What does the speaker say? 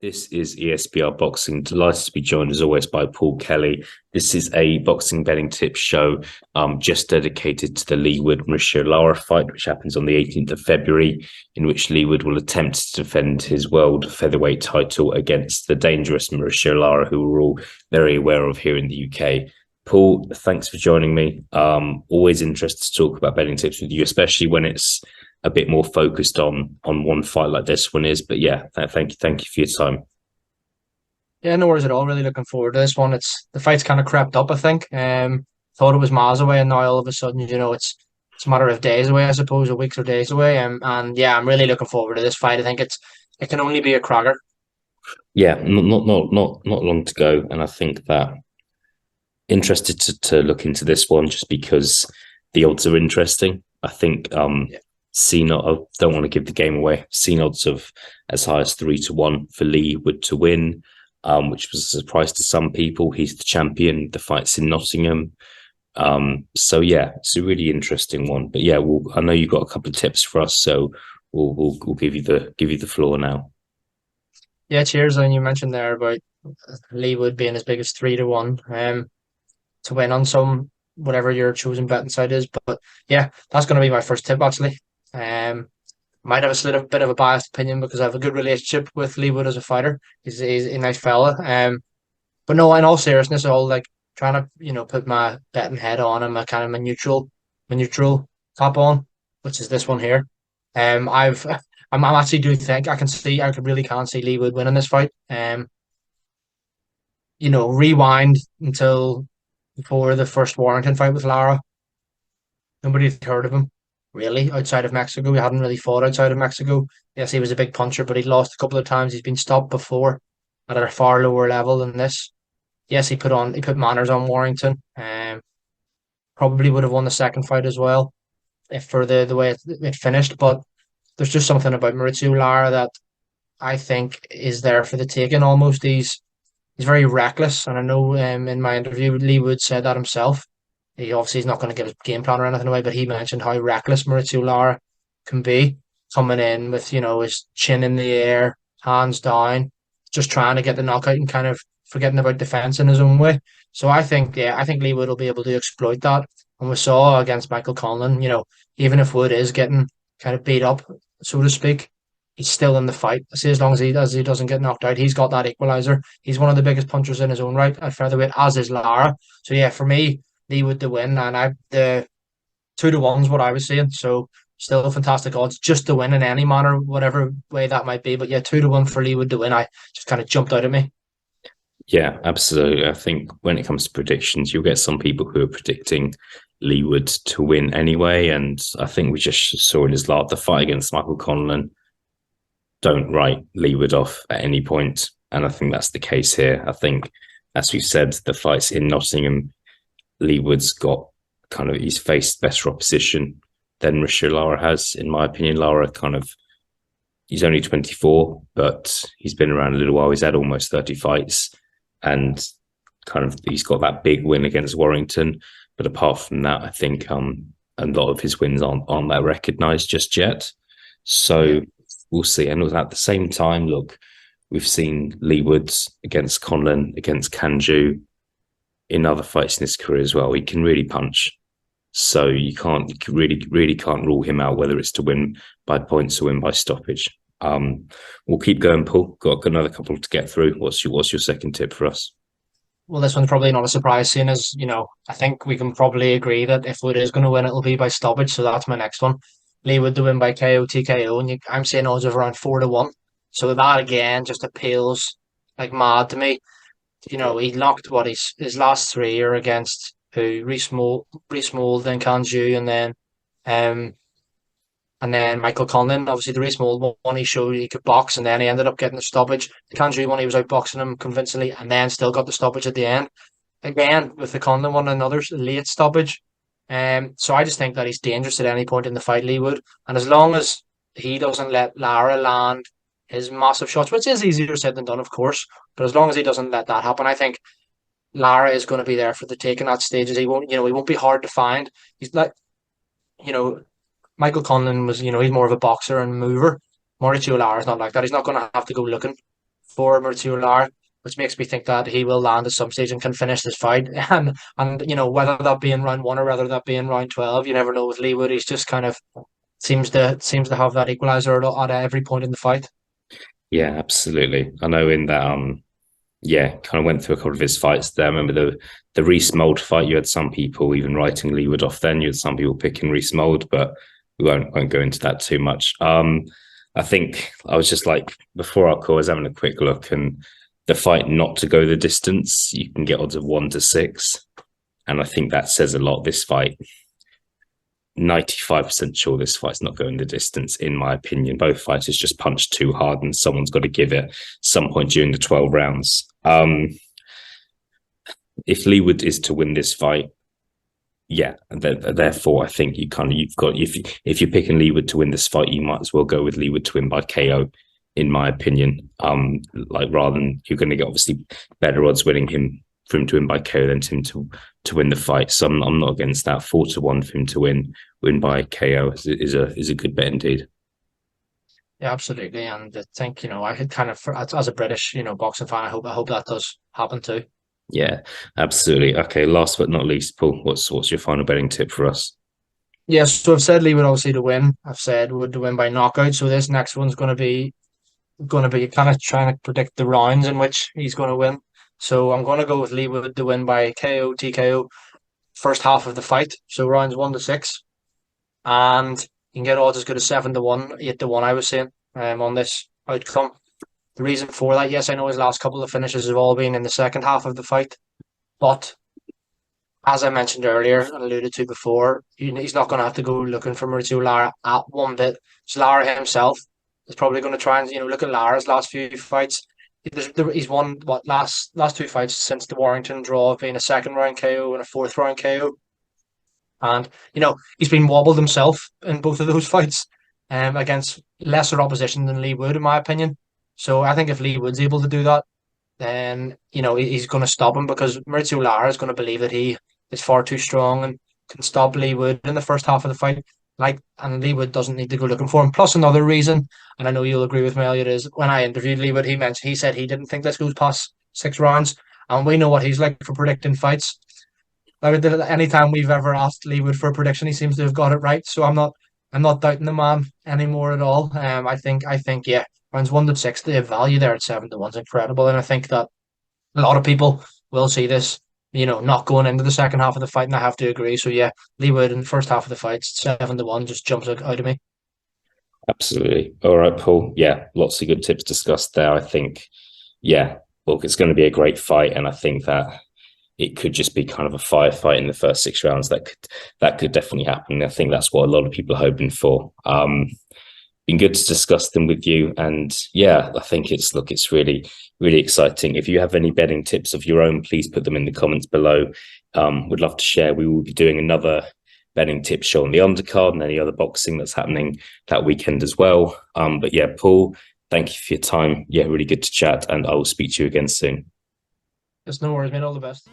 This is ESBR Boxing. Delighted to be joined as always by Paul Kelly. This is a boxing betting tips show just dedicated to the Leigh Mauricio Lara fight, which happens on the 18th of February, in which Leigh will attempt to defend his world featherweight title against the dangerous Mauricio Lara, who we're all very aware of here in the UK. Paul, thanks for joining me. Always interested to talk about betting tips with you, especially when it's a bit more focused on one fight like this one is. But yeah, thank you for your time. Yeah, no worries at all. Really looking forward to this one. The fight's kind of crept up, I think. Thought it was miles away, and now all of a sudden, it's a matter of days away, I suppose, or weeks or days away. And yeah, I'm really looking forward to this fight. I think it can only be a cracker. Yeah, not long to go, and I think that interested to look into this one just because the odds are interesting. I think Yeah, seen, I don't want to give the game away. Seen odds of as high as 3-1 for Leigh to win, which was a surprise to some people. He's the champion. The fight's in Nottingham. So yeah, it's a really interesting one. But yeah, I know you've got a couple of tips for us, so we'll give you the floor now. yeah. Cheers. And you mentioned there about Leigh Wood being as big as 3-1, to win on some whatever your chosen betting side is. But yeah, that's going to be my first tip actually. Um, might have a little bit of a biased opinion because I have a good relationship with Leigh Wood as a fighter. He's a nice fella. But no, in all seriousness, I'll like trying to put my betting head on and my neutral top on, which is this one here. I've I'm actually do think I could really can see Leigh Wood winning this fight. Rewind until before the first Warrington fight with Lara. Nobody had heard of him really outside of Mexico. He hadn't really fought outside of Mexico. Yes, he was a big puncher, but he'd lost a couple of times. He's been stopped before at a far lower level than this. Yes, he put manners on Warrington. Probably would have won the second fight as well if for the way it finished. But there's just something about Mauricio Lara that I think is there for the taking. Almost he's very reckless, and I know in my interview Leigh Wood said that himself. He obviously is not going to give his game plan or anything away, but he mentioned how reckless Mauricio Lara can be coming in with his chin in the air, hands down, just trying to get the knockout and kind of forgetting about defense in his own way. So I think Leigh Wood will be able to exploit that. And we saw against Michael Conlan, even if Wood is getting kind of beat up, so to speak, he's still in the fight. I say as long as he doesn't get knocked out, he's got that equalizer. He's one of the biggest punchers in his own right at featherweight, as is Lara. So yeah, for me, Leigh Wood to win, and the 2-1's what I was saying. So still fantastic odds just to win in any manner, whatever way that might be. But yeah, 2-1 for Leigh Wood to win. I just kind of jumped out at me. Yeah, absolutely. I think when it comes to predictions, you'll get some people who are predicting Leigh to win anyway. And I think we just saw in his last the fight against Michael Conlan. Don't write Leigh off at any point. And I think that's the case here. I think, as we said, the fight's in Nottingham. Leigh got he's faced better opposition than Mauricio Lara has, in my opinion. Lara he's only 24, but he's been around a little while. He's had almost 30 fights, and he's got that big win against Warrington. But apart from that, I think a lot of his wins aren't that recognised just yet. Yeah. So we'll see. And at the same time, look, we've seen Leigh against Conlan, against Kanju, in other fights in his career as well. He can really punch. So you really can't rule him out, whether it's to win by points or win by stoppage. We'll keep going, Paul. Got another couple to get through. What's your second tip for us? Well, this one's probably not a surprise, seeing as, I think we can probably agree that if Wood is going to win, it'll be by stoppage. So that's my next one. Leigh Wood to win by KO, TKO, and I'm saying odds of around 4-1. So that again just appeals like mad to me. He knocked his last three are against who Reece Mould, then Kanju, um, and then Michael Conlon. Obviously, the Reece Mould one he showed he could box, and then he ended up getting the stoppage. The Kanju one he was outboxing him convincingly, and then still got the stoppage at the end. Again with the Conlon one, another late stoppage. So I just think that he's dangerous at any point in the fight, Leigh Wood, and as long as he doesn't let Lara land his massive shots, which is easier said than done, of course, but as long as he doesn't let that happen, I think Lara is going to be there for the taking at stages. He won't be hard to find. He's like, you know, Michael Conlon was, he's more of a boxer and mover. Mauricio Lara is not like that. He's not going to have to go looking for Mauricio Lara, which makes me think that he will land at some stage and can finish this fight. And whether that be in round one or whether that be in round 12, you never know with Leigh Wood. He's just kind of seems to have that equalizer at every point in the fight. Yeah, absolutely. I know in that yeah, kind of went through a couple of his fights there. I remember the Reece Mould fight. You had some people even writing Leigh Wood off. Then you had some people picking Reece Mould, but we won't go into that too much. I think I was just like before our call, I was having a quick look, and the fight not to go the distance, you can get odds of 1-6, and I think that says a lot. This fight, 95% sure this fight's not going the distance, in my opinion. Both fighters just punched too hard, and someone's got to give it some point during the 12 rounds. If Leigh Wood is to win this fight, yeah, therefore I think you've got if you're picking Leigh Wood to win this fight, you might as well go with Leigh Wood to win by KO, in my opinion. Like rather than you're going to get obviously better odds winning him for him to win by KO than him to win the fight. So I'm not against that. 4-1 for him to win by KO is a good bet indeed. Yeah, absolutely. And I think, I could kind of, as a British, boxing fan, I hope that does happen too. Yeah, absolutely. Okay, last but not least, Paul, what's your final betting tip for us? Yes, so I've said Leigh Wood obviously to win. I've said Wood to win by knockout. So this next one's going to be kind of trying to predict the rounds in which he's going to win. So I'm going to go with Leigh Wood to win by KO, TKO, first half of the fight. So rounds 1-6, and you can get odds as good as 7-1, 8-1. I was saying on this outcome. The reason for that, yes, I know his last couple of finishes have all been in the second half of the fight, but as I mentioned earlier and alluded to before, he's not going to have to go looking for Mauricio Lara at one bit. So Lara himself is probably going to try and look at Lara's last few fights. He's won last two fights since the Warrington draw, being a second round KO and a fourth round KO, and he's been wobbled himself in both of those fights, against lesser opposition than Leigh Wood, in my opinion. So I think if Leigh Wood's able to do that, then he's going to stop him, because Mauricio Lara is going to believe that he is far too strong and can stop Leigh Wood in the first half of the fight. And Leigh Wood doesn't need to go looking for him. Plus, another reason, and I know you'll agree with me, Elliot, is when I interviewed Leigh Wood, he said he didn't think this goes past 6 rounds, and we know what he's like for predicting fights. Anytime we've ever asked Leigh Wood for a prediction, he seems to have got it right. So I'm not doubting the man anymore at all. I think yeah, rounds 1-6, the value there at 7-1 is incredible, and I think that a lot of people will see this, not going into the second half of the fight, and I have to agree. So yeah, Leigh Wood in the first half of the fight, 7-1, just jumps out of me. Absolutely. All right, Paul. Yeah, lots of good tips discussed there. I think, yeah, look, it's going to be a great fight, and I think that it could just be kind of a firefight in the first 6 rounds. That could definitely happen. I think that's what a lot of people are hoping for. Been good to discuss them with you, and yeah, I think it's really, really exciting. If you have any betting tips of your own, please put them in the comments below. Would love to share. We will be doing another betting tip show on the undercard and any other boxing that's happening that weekend as well. But yeah, Paul, thank you for your time. Yeah, really good to chat, and I will speak to you again soon. There's no worries, mate. All the best.